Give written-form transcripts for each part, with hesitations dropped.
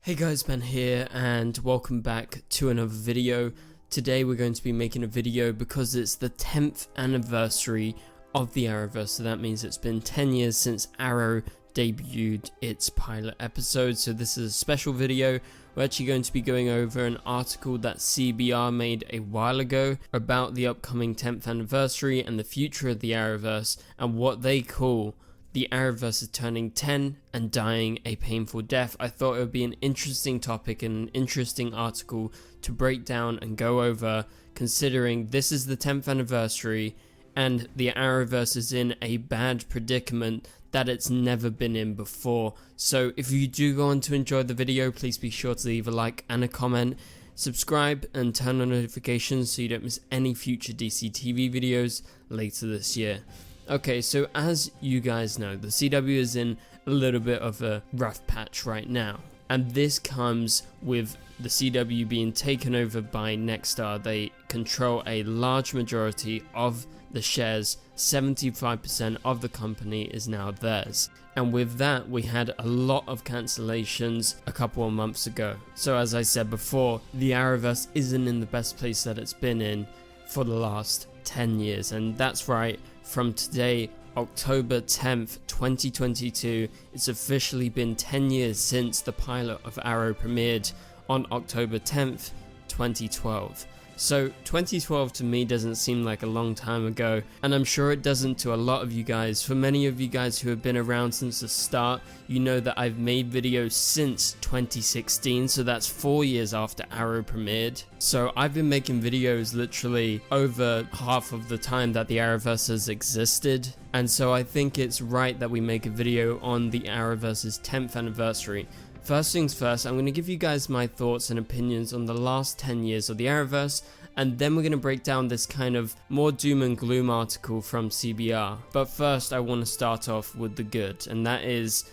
Hey guys, Ben here and welcome back to another video. Today we're going to be making a video because it's the 10th anniversary of the Arrowverse, so that means it's been 10 years since Arrow debuted its pilot episode. So this is a special video. We're actually going to be going over an article that CBR made a while ago about the upcoming 10th anniversary and the future of the Arrowverse and what they call the Arrowverse is turning 10 and dying a painful death. I thought it would be an interesting topic and an interesting article to break down and go over, considering this is the 10th anniversary and the Arrowverse is in a bad predicament that it's never been in before. So if you do go on to enjoy the video, please be sure to leave a like and a comment, subscribe and turn on notifications so you don't miss any future DCTV videos later this year. Okay, so as you guys know, the CW is in a little bit of a rough patch right now. And this comes with the CW being taken over by Nexstar. They control a large majority of the shares. 75% of the company is now theirs. And with that, we had a lot of cancellations a couple of months ago. So as I said before, the Arrowverse isn't in the best place that it's been in for the last 10 years. And that's right. From today, October 10th, 2022, it's officially been 10 years since the pilot of Arrow premiered on October 10th, 2012. So 2012 to me doesn't seem like a long time ago, and I'm sure it doesn't to a lot of you guys. For many of you guys who have been around since the start, you know that I've made videos since 2016, so that's 4 years after Arrow premiered. So I've been making videos literally over half of the time that the Arrowverse has existed, and so I think it's right that we make a video on the Arrowverse's 10th anniversary. First things first, I'm going to give you guys my thoughts and opinions on the last 10 years of the Arrowverse, and then we're going to break down this kind of more doom and gloom article from CBR. But first, I want to start off with the good, and that is,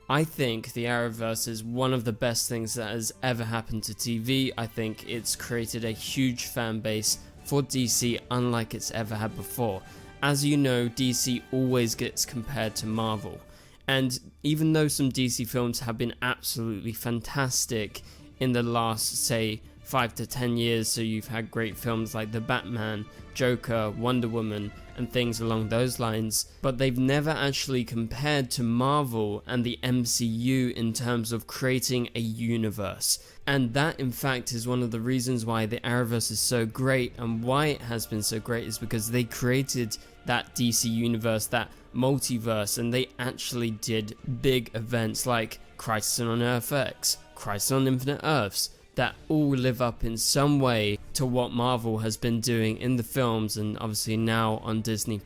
I think the Arrowverse is one of the best things that has ever happened to TV. I think it's created a huge fan base for DC unlike it's ever had before. As you know, DC always gets compared to Marvel. And even though some DC films have been absolutely fantastic in the last, say, 5 to 10 years, so you've had great films like The Batman, Joker, Wonder Woman, and things along those lines, but they've never actually compared to Marvel and the MCU in terms of creating a universe. And that, in fact, is one of the reasons why the Arrowverse is so great, and why it has been so great is because they created that DC universe, that multiverse, and they actually did big events like Crisis on Earth X, Crisis on Infinite Earths, that all live up in some way to what Marvel has been doing in the films and obviously now on Disney+.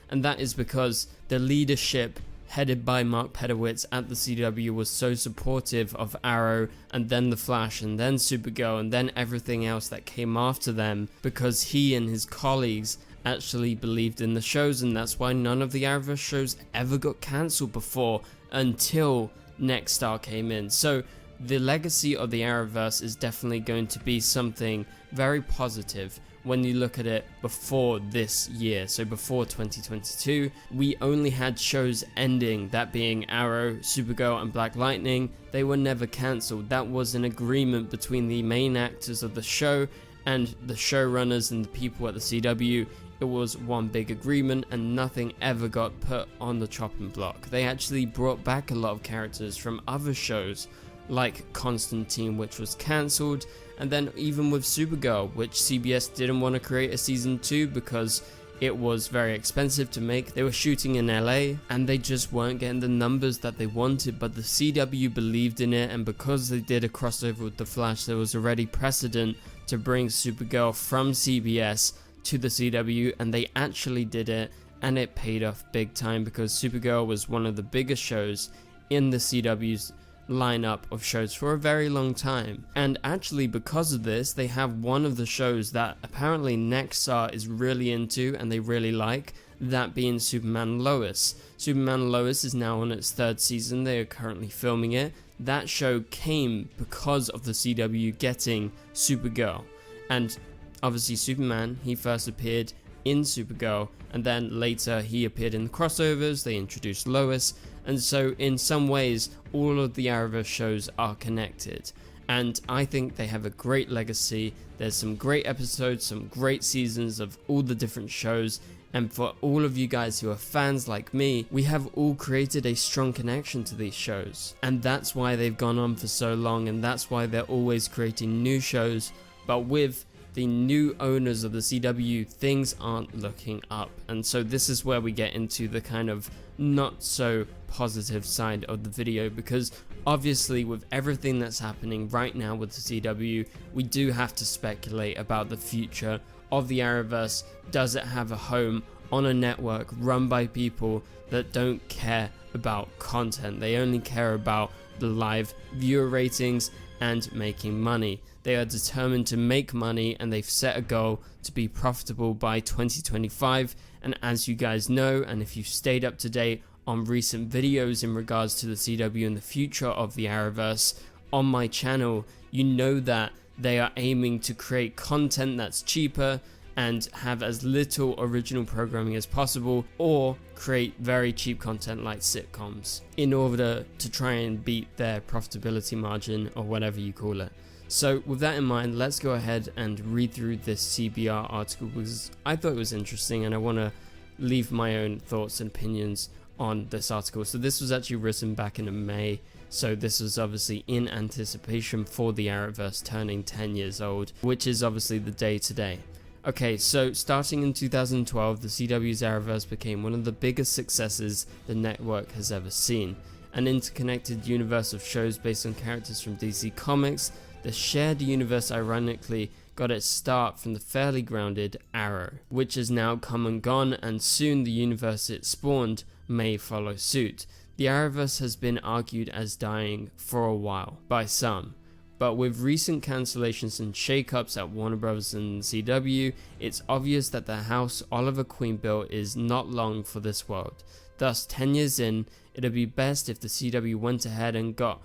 And that is because the leadership headed by Mark Pedowitz at the CW was so supportive of Arrow and then The Flash and then Supergirl and then everything else that came after them, because he and his colleagues actually believed in the shows, and that's why none of the Arrowverse shows ever got cancelled before until Nexstar came in. So the legacy of the Arrowverse is definitely going to be something very positive when you look at it before this year. So before 2022, we only had shows ending, that being Arrow, Supergirl and Black Lightning. They were never cancelled. That was an agreement between the main actors of the show and the showrunners and the people at the CW. It was one big agreement and nothing ever got put on the chopping block. They actually brought back a lot of characters from other shows like Constantine, which was cancelled, and then even with Supergirl, which CBS didn't want to create a season 2 because it was very expensive to make. They were shooting in LA and they just weren't getting the numbers that they wanted, but the CW believed in it, and because they did a crossover with The Flash, there was already precedent to bring Supergirl from CBS to the CW, and they actually did it, and it paid off big time because Supergirl was one of the biggest shows in the CW's lineup of shows for a very long time. And actually, because of this, they have one of the shows that apparently Nexstar is really into and they really like, that being Superman and Lois. Superman and Lois is now on its 3rd season. They are currently filming it. That show came because of the CW getting Supergirl, and obviously Superman, he first appeared in Supergirl, and then later he appeared in the crossovers. They introduced Lois, And so in some ways, all of the Arrowverse shows are connected. And I think they have a great legacy. There's some great episodes, some great seasons of all the different shows. And for all of you guys who are fans like me, we have all created a strong connection to these shows. And that's why they've gone on for so long, and that's why they're always creating new shows. But with the new owners of the CW, things aren't looking up. And so this is where we get into the kind of not so positive side of the video, because obviously with everything that's happening right now with the CW, we do have to speculate about the future of the Arrowverse. Does it have a home on a network run by people that don't care about content? They only care about the live viewer ratings and making money. They are determined to make money, and they've set a goal to be profitable by 2025. And as you guys know, and if you've stayed up to date on recent videos in regards to the CW and the future of the Arrowverse on my channel, you know that they are aiming to create content that's cheaper and have as little original programming as possible, or create very cheap content like sitcoms in order to try and beat their profitability margin, or whatever you call it. So with that in mind, let's go ahead and read through this CBR article, because I thought it was interesting and I want to leave my own thoughts and opinions on this article. So this was actually written back in May. So this was obviously in anticipation for the Arrowverse turning 10 years old, which is obviously the day today. Okay, so starting in 2012, the CW's Arrowverse became one of the biggest successes the network has ever seen. An interconnected universe of shows based on characters from DC Comics, the shared universe ironically got its start from the fairly grounded Arrow, which has now come and gone, and soon the universe it spawned may follow suit. The Arrowverse has been argued as dying for a while by some, but with recent cancellations and shakeups at Warner Bros. And CW, it's obvious that the house Oliver Queen built is not long for this world. Thus, 10 years in, it'd be best if the CW went ahead and got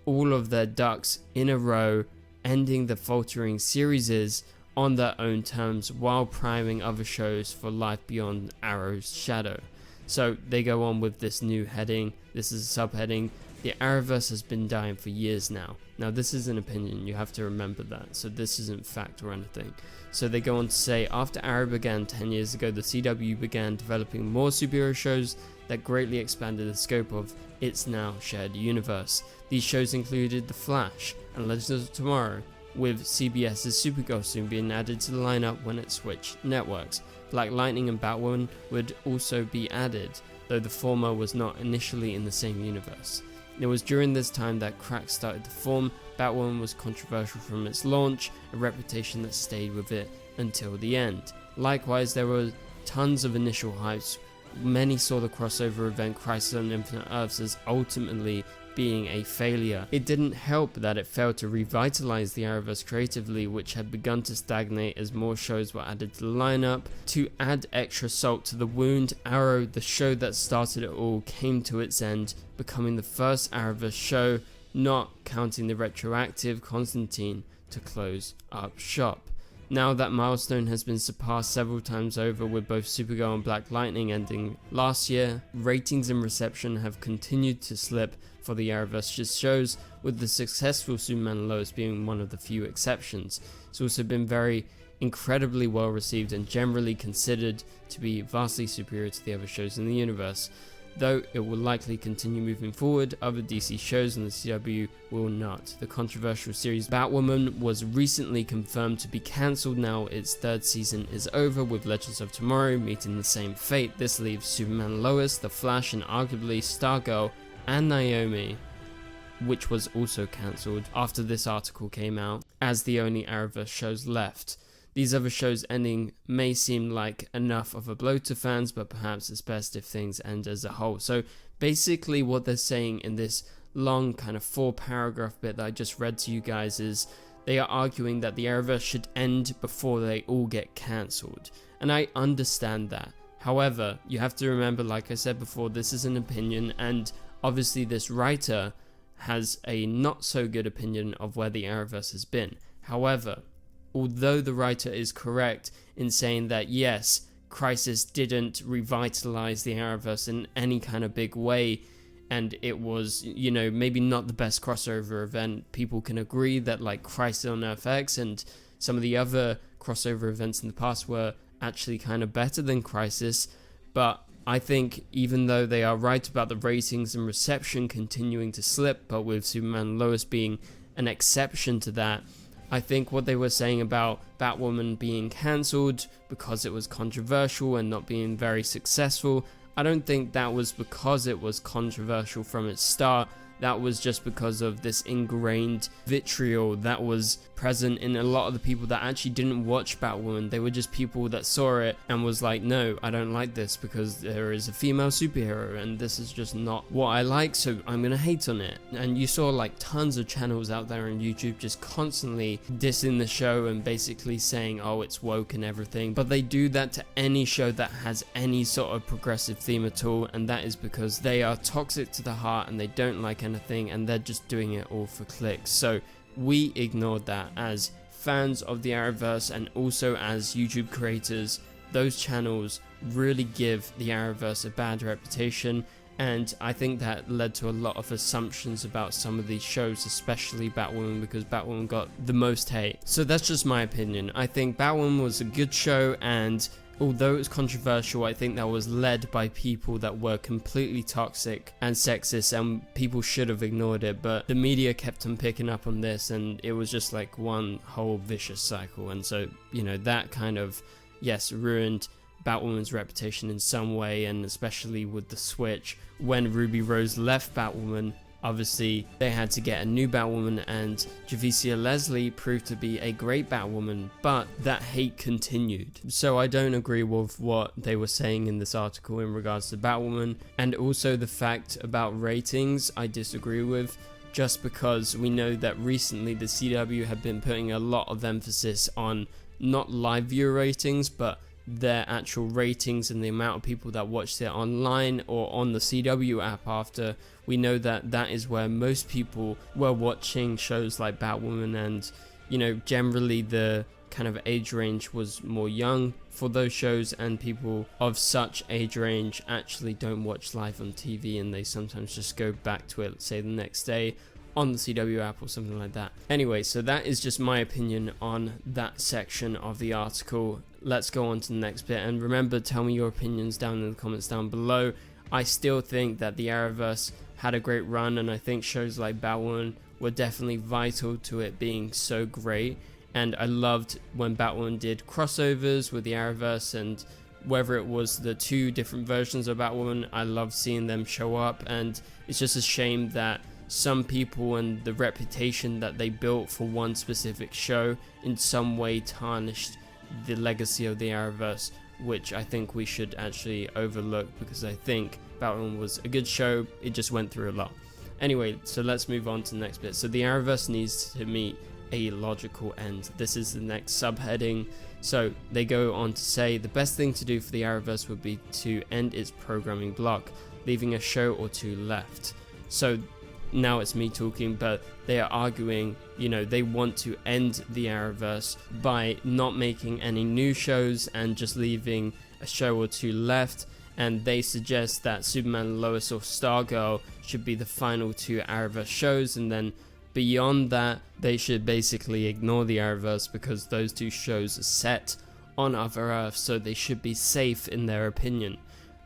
all of their ducks in a row, ending the faltering series on their own terms while priming other shows for life beyond Arrow's shadow. So they go on with this new heading. This is a subheading: the Arrowverse has been dying for years now. Now this is an opinion, you have to remember that, so this isn't fact or anything. So they go on to say, after Arrow began 10 years ago, the CW began developing more superhero shows that greatly expanded the scope of its now shared universe. These shows included The Flash and Legends of Tomorrow, with CBS's Supergirl soon being added to the lineup when it switched networks. Black Lightning and Batwoman would also be added, though the former was not initially in the same universe. It was during this time that cracks started to form. Batwoman was controversial from its launch, a reputation that stayed with it until the end. Likewise, there were tons of initial hypes. Many saw the crossover event Crisis on Infinite Earths as ultimately being a failure. It didn't help that it failed to revitalize the Arrowverse creatively, which had begun to stagnate as more shows were added to the lineup. To add extra salt to the wound, Arrow, the show that started it all, came to its end, becoming the first Arrowverse show, not counting the retroactive Constantine, to close up shop. Now that milestone has been surpassed several times over, with both Supergirl and Black Lightning ending last year, ratings and reception have continued to slip for the Arrowverse shows, with the successful Superman and Lois being one of the few exceptions. It's also been very incredibly well received and generally considered to be vastly superior to the other shows in the universe. Though it will likely continue moving forward, other DC shows in the CW will not. The controversial series Batwoman was recently confirmed to be cancelled now its third season is over, with Legends of Tomorrow meeting the same fate. This leaves Superman, Lois, The Flash, and arguably Stargirl and Naomi, which was also cancelled after this article came out, as the only Arrowverse shows left. These other shows ending may seem like enough of a blow to fans, but perhaps it's best if things end as a whole. So basically what they're saying in this long kind of 4-paragraph bit that I just read to you guys is they are arguing that the Arrowverse should end before they all get cancelled. And I understand that. However, you have to remember, like I said before, this is an opinion, and obviously this writer has a not so good opinion of where the Arrowverse has been. However, although the writer is correct in saying that yes, Crisis didn't revitalize the Arrowverse in any kind of big way, and it was, you know, maybe not the best crossover event. People can agree that like Crisis on Earth X and some of the other crossover events in the past were actually kind of better than Crisis, but I think even though they are right about the ratings and reception continuing to slip, but with Superman and Lois being an exception to that, I think what they were saying about Batwoman being cancelled because it was controversial and not being very successful, I don't think that was because it was controversial from its start. That was just because of this ingrained vitriol that was present in a lot of the people that actually didn't watch Batwoman. They were just people that saw it and was like, no, I don't like this because there is a female superhero and this is just not what I like, so I'm gonna hate on it. And you saw like tons of channels out there on YouTube just constantly dissing the show and basically saying, oh, it's woke and everything. But they do that to any show that has any sort of progressive theme at all, and that is because they are toxic to the heart and they don't like anything and they're just doing it all for clicks. So we ignored that as fans of the Arrowverse, and also as YouTube creators. Those channels really give the Arrowverse a bad reputation, and I think that led to a lot of assumptions about some of these shows, especially Batwoman, because Batwoman got the most hate. So that's just my opinion. I think Batwoman was a good show, and although it was controversial, I think that was led by people that were completely toxic and sexist, and people should have ignored it, but the media kept on picking up on this, and it was just like one whole vicious cycle. And so, you know, that kind of, yes, ruined Batwoman's reputation in some way, and especially with the switch. When Ruby Rose left Batwoman, obviously they had to get a new Batwoman, and Javicia Leslie proved to be a great Batwoman, but that hate continued. So I don't agree with what they were saying in this article in regards to Batwoman, and also the fact about ratings I disagree with, just because we know that recently the CW have been putting a lot of emphasis on not live viewer ratings, but their actual ratings and the amount of people that watched it online or on the CW app after. We know that that is where most people were watching shows like Batwoman, and, you know, generally the kind of age range was more young for those shows, and people of such age range actually don't watch live on TV, and they sometimes just go back to it, let's say the next day on the CW app or something like that. Anyway, so that is just my opinion on that section of the article. Let's go on to the next bit, and remember, tell me your opinions down in the comments down below. I still think that the Arrowverse had a great run, and I think shows like Batwoman were definitely vital to it being so great, and I loved when Batwoman did crossovers with the Arrowverse, and whether it was the two different versions of Batwoman, I loved seeing them show up. And it's just a shame that some people and the reputation that they built for one specific show in some way tarnished the legacy of the Arrowverse, which I think we should actually overlook, because I think Batwoman was a good show, it just went through a lot. Anyway, so let's move on to the next bit. So the Arrowverse needs to meet a logical end. This is the next subheading. So they go on to say the best thing to do for the Arrowverse would be to end its programming block, leaving a show or two left. So now it's me talking, but they are arguing, you know, they want to end the Arrowverse by not making any new shows and just leaving a show or two left. And they suggest that Superman, Lois, or Stargirl should be the final two Arrowverse shows, and then beyond that they should basically ignore the Arrowverse, because those two shows are set on other Earths, so they should be safe in their opinion.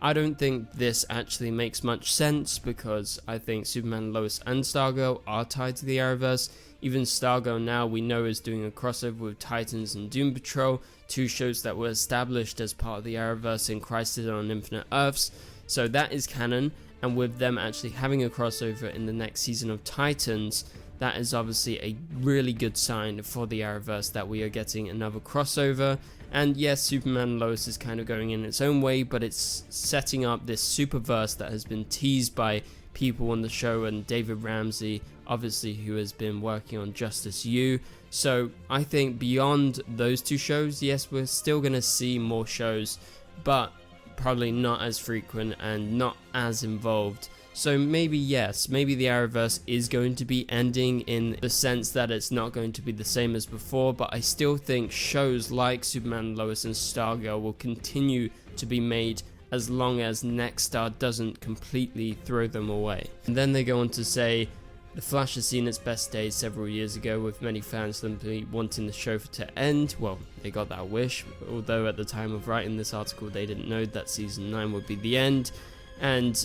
I don't think this actually makes much sense, because I think Superman, Lois, and Stargirl are tied to the Arrowverse. Even Stargirl now we know is doing a crossover with Titans and Doom Patrol, two shows that were established as part of the Arrowverse in Crisis on Infinite Earths, so that is canon. And with them actually having a crossover in the next season of Titans, that is obviously a really good sign for the Arrowverse that we are getting another crossover. And yes, Superman and Lois is kind of going in its own way, but it's setting up this superverse that has been teased by people on the show, and David Ramsey, obviously, who has been working on Justice U. So I think beyond those two shows, yes, we're still going to see more shows, but probably not as frequent and not as involved. So maybe yes, maybe the Arrowverse is going to be ending in the sense that it's not going to be the same as before, but I still think shows like Superman, Lois, and Stargirl will continue to be made as long as Next Star doesn't completely throw them away. And then they go on to say, the Flash has seen its best days several years ago, with many fans simply wanting the show to end. Well, they got that wish, although at the time of writing this article they didn't know that season 9 would be the end, and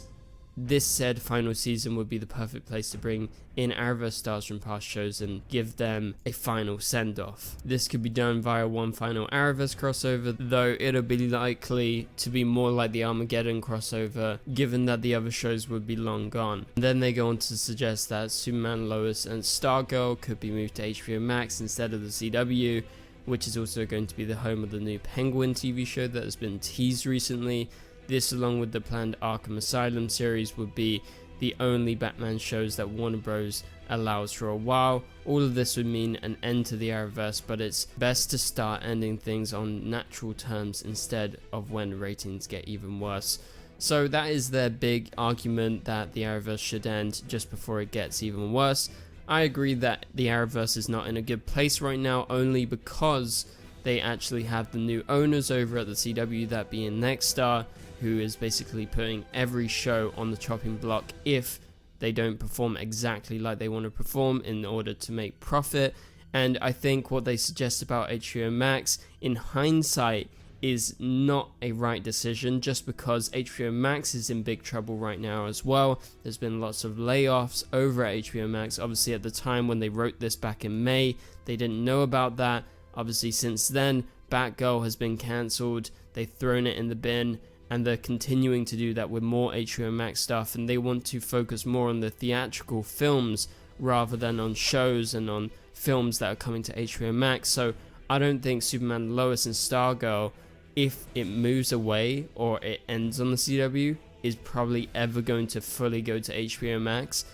this said final season would be the perfect place to bring in Arrowverse stars from past shows and give them a final send-off. This could be done via one final Arrowverse crossover, though it'll be likely to be more like the Armageddon crossover, given that the other shows would be long gone. And then they go on to suggest that Superman, Lois and Stargirl could be moved to HBO Max instead of the CW, which is also going to be the home of the new Penguin TV show that has been teased recently. This, along with the planned Arkham Asylum series, would be the only Batman shows that Warner Bros. Allows for a while. All of this would mean an end to the Arrowverse, but it's best to start ending things on natural terms instead of when ratings get even worse. So that is their big argument, that the Arrowverse should end just before it gets even worse. I agree that the Arrowverse is not in a good place right now, only because they actually have the new owners over at the CW, that being Next Star, who is basically putting every show on the chopping block if they don't perform exactly like they want to perform in order to make profit. And I think what they suggest about HBO Max, in hindsight, is not a right decision, just because HBO Max is in big trouble right now as well. There's been lots of layoffs over at HBO Max. Obviously at the time when they wrote this back in May, they didn't know about that. Obviously since then, Batgirl has been cancelled, they've thrown it in the bin, and they're continuing to do that with more HBO Max stuff, and they want to focus more on the theatrical films rather than on shows and on films that are coming to HBO Max. So I don't think Superman, Lois and Stargirl, if it moves away or it ends on the CW, is probably ever going to fully go to HBO Max,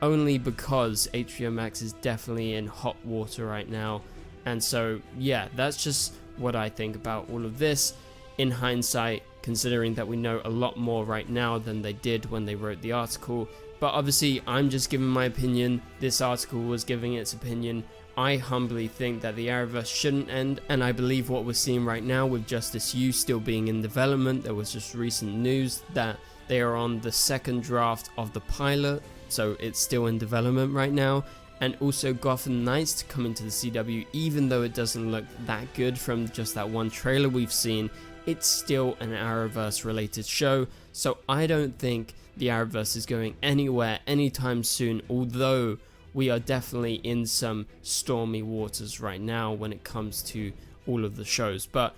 only because HBO Max is definitely in hot water right now. And so yeah, that's just what I think about all of this in hindsight, considering that we know a lot more right now than they did when they wrote the article. But obviously I'm just giving my opinion, this article was giving its opinion. I humbly think that the Arrowverse shouldn't end, and I believe what we're seeing right now with Justice U still being in development, there was just recent news that they are on the second draft of the pilot, so it's still in development right now. And also Gotham Knights coming to the CW, even though it doesn't look that good from just that one trailer we've seen, it's still an Arrowverse related show, so I don't think the Arrowverse is going anywhere anytime soon, although we are definitely in some stormy waters right now when it comes to all of the shows. But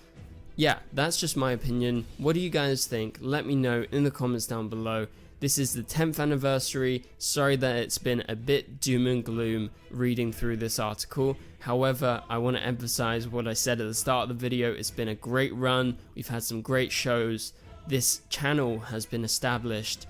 yeah, that's just my opinion. What do you guys think? Let me know in the comments down below. This is the 10th anniversary. Sorry that it's been a bit doom and gloom reading through this article. However, I want to emphasize what I said at the start of the video. It's been a great run. We've had some great shows. This channel has been established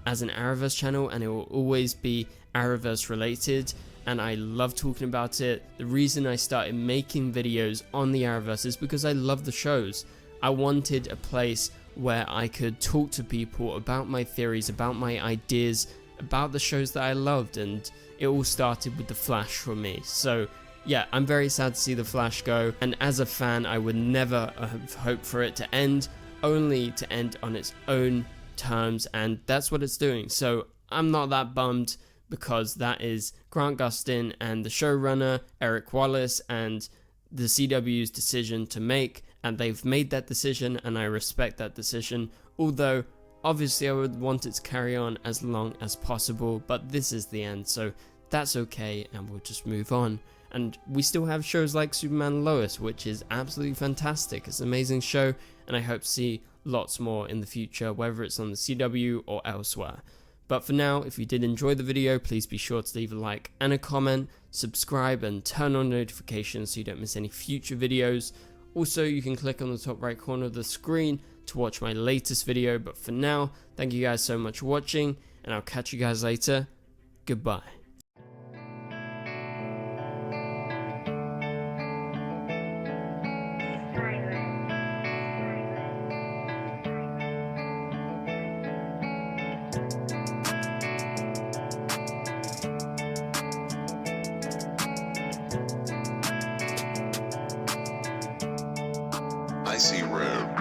as an Arrowverse channel, and it will always be Arrowverse related, and I love talking about it. The reason I started making videos on the Arrowverse is because I love the shows. I wanted a place where I could talk to people about my theories, about my ideas, about the shows that I loved, and it all started with The Flash for me. So yeah, I'm very sad to see The Flash go, and as a fan I would never have hoped for it to end, only to end on its own terms, and that's what it's doing. So I'm not that bummed, because that is Grant Gustin and the showrunner Eric Wallace and the CW's decision to make, and they've made that decision and I respect that decision, although obviously I would want it to carry on as long as possible, but this is the end, so that's okay, and we'll just move on. And we still have shows like Superman and Lois, which is absolutely fantastic. It's an amazing show, and I hope to see lots more in the future, whether it's on the CW or elsewhere. But for now, if you did enjoy the video, please be sure to leave a like and a comment, subscribe and turn on notifications so you don't miss any future videos. Also, you can click on the top right corner of the screen to watch my latest video. But for now, thank you guys so much for watching, and I'll catch you guys later. Goodbye. I see red.